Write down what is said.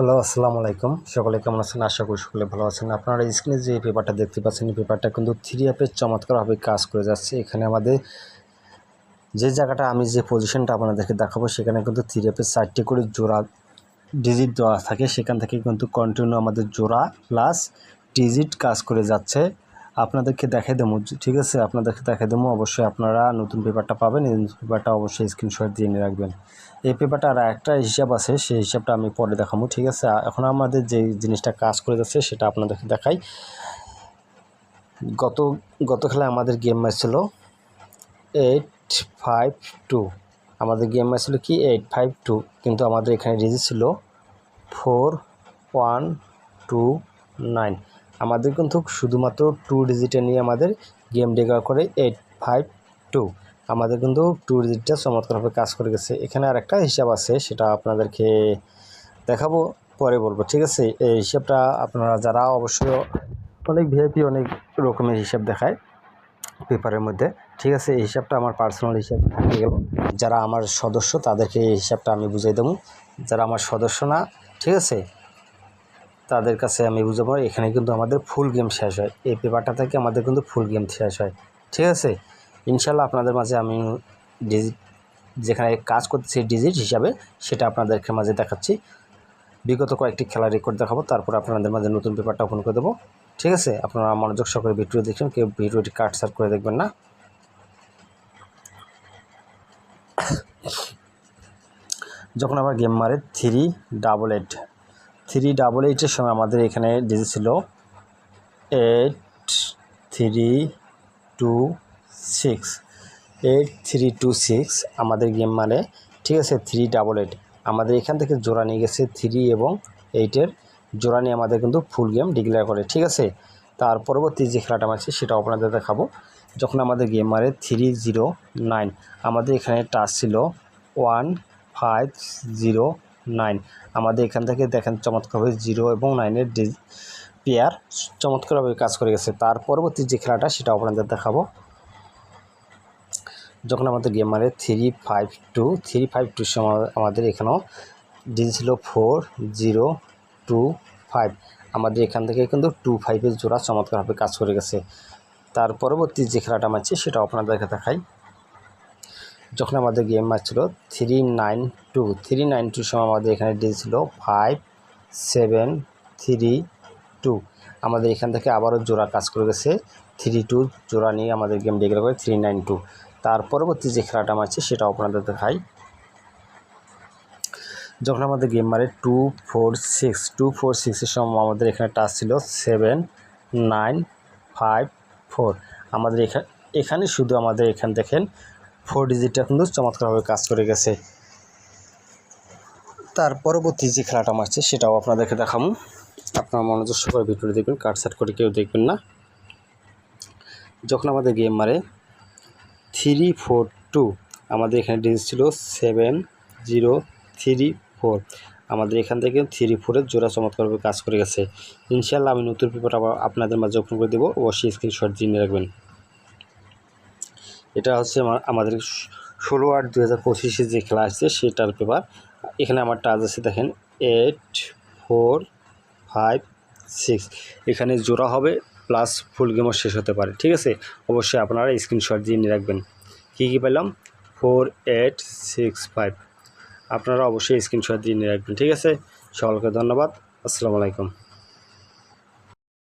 Hello, আসসালামু আলাইকুম। সকলে কেমন আছেন? আশা করি সকলে ভালো আছেন। আপনারা স্ক্রিনে যে পেপারটা দেখতে পাচ্ছেন, এই পেপারটা কিন্তু 3 অ্যাপের চমৎকারভাবে কাজ করে যাচ্ছে। এখানে আমাদের যে জায়গাটা আমি যে পজিশনটা আপনাদেরকে দেখাবো, সেখানে কিন্তু 3 অ্যাপের 4টি করে জোড়া ডিজিট দেওয়া থাকে। সেখান থেকে কিন্তু কন্টিনিউ আমাদের জোড়া প্লাস ডিজিট কাজ করে যাচ্ছে। আপনাদেরকে দেখাই দেবো, ঠিক আছে? আপনাদেরকে দেখাই দেবো। অবশ্যই আপনারা নতুন পেপারটা পাবেন। এই পেপারটা অবশ্যই স্ক্রিনশট দিয়ে নিয়ে রাখবেন। এই পেপারটা আর একটা হিসাব আছে, সেই হিসাবটা আমি পরে দেখাবো, ঠিক আছে? এখন আমাদের যে জিনিসটা কাজ করে যাচ্ছে সেটা আপনাদেরকে দেখাই। গত খেলায় আমাদের গেম ম্যাচ ছিল 8-5-2। আমাদের গেম ম্যাচ ছিল কি 8-5-2, কিন্তু আমাদের এখানে ডিজিট ছিল 4-1-2-9। আমাদের কিন্তু শুধুমাত্র 2 ডিজিটে নিয়ে আমাদের গেম ডিক্লেয়ার করে 8-5-2। আমাদের কিন্তু 2 ডিজিটটা চমৎকারভাবে কাজ করে গেছে। এখানে আর একটা হিসাব আছে, সেটা আপনাদেরকে দেখাবো, পরে বলবো, ঠিক আছে? এই হিসাবটা আপনারা যারা অবশ্যই অনেক ভিআইপি অনেক রকমের হিসাব দেখায় পেপারের মধ্যে, ঠিক আছে? এই হিসাবটা আমার পার্সোনাল হিসাব থাকে গেল। যারা আমার সদস্য তাদেরকে এই হিসাবটা আমি বুঝিয়ে দেবো। যারা আমার সদস্য না, ঠিক আছে, তাদের কাছে আমি বুঝাবো। এখানে কিন্তু আমাদের ফুল গেম শেষ হয়, এই পেপারটা থেকে আমাদের কিন্তু ফুল গেম শেষ হয়, ঠিক আছে? ইনশাল্লাহ আপনাদের মাঝে আমি ডিজিট যেখানে কাজ করতেছি ডিজিট হিসাবে, সেটা আপনাদেরকে মাঝে দেখাচ্ছি। বিগত কয়েকটি খেলার রেকর্ড দেখাবো, তারপর আপনাদের মাঝে নতুন পেপারটা ওপেন করে দেবো, ঠিক আছে? আপনারা মনোযোগ সহকারে ভিডিও দেখবেন, কেউ ভিডিওটি কাটছাট করে দেখবেন না। যখন আমার গেম মারে 388 সময় আমাদের এখানে ডিজিট ছিল 8326 আমাদের গেম মানে, ঠিক আছে? 388 আমাদের এখান থেকে জোড়া নিয়ে গেছে 3 এবং 8-এর জোড়া নিয়ে আমাদের কিন্তু ফুল গেম ডিক্লেয়ার করে, ঠিক আছে? তার পরবর্তী যে খেলাটা আছে সেটাও আপনাদের দেখাবো। যখন আমাদের গেম মারে 309, আমাদের এখানে টাচ ছিল 1509। আমাদের এখান থেকে দেখেন চমৎকারভাবে 0 এবং 9-এর পেয়ার চমৎকারভাবে কাজ করে গেছে। তার পরবর্তী যে খেলাটা সেটাও আপনাদের দেখাবো। যখন আমাদের গেম মারে 352 সময় আমাদের এখানেও ডিজি ছিল 4025। আমাদের এখান থেকে কিন্তু 25-এর জোড়া চমৎকারভাবে কাজ করে গেছে। তার পরবর্তী যে খেলাটা মারছে সেটাও আপনাদেরকে দেখাই। যখন আমাদের গেম ম্যাচ ছিল 392 সময় আমাদের এখানে ডিজি ছিল 5732। আমাদের এখান থেকে আবারও জোড়া কাজ করে গেছে 32 জোড়া নিয়ে আমাদের গেম ডিক্লেয়ার করে 392। তার পরবর্তী যে খেলাটা মারছে সেটাও আপনাদের দেখাই। যখন আমাদের গেম মারে 246 সময় আমাদের এখানে টাচ ছিল 7954। আমাদের এখানে শুধু আমাদের এখানে দেখেন 4 ডিজিটটা কিন্তু চমৎকারভাবে কাজ করে গেছে। তার পরবর্তী যে খেলাটা মারছে সেটাও আপনাদেরকে দেখাবো। আপনারা মনোযোগ সহকারে ভিডিওটি দেখবেন, কাটছাট করে কেউ দেখবেন না। যখন আমাদের গেম মারে 342 আমাদের এখানে ডিজিট ছিল 7034। আমাদের এখান থেকে 34-এর জোড়া চমৎকারভাবে কাজ করে গেছে। ইনশাআল্লাহ আমি নতুন পেপার আবার আপনাদের মাঝে ওপেন করে দেবো, অবশ্যই স্ক্রিনশট দিয়ে রাখবেন। এটা হচ্ছে আমাদের 16/8/2025 যে খেলা আসছে সেটার পেপার। এখানে আমার টাচ আছে দেখেন 8456। এখানে জোড়া হবে প্লাস ফুল গেমও শেষ হতে পারে, ঠিক আছে? অবশ্যই আপনারা স্ক্রিনশট দিয়ে নিয়ে রাখবেন। কী পেলাম 4865। আপনারা অবশ্যই স্ক্রিনশট দিয়ে নিয়ে রাখবেন, ঠিক আছে? সকলকে ধন্যবাদ। আসসালামু আলাইকুম।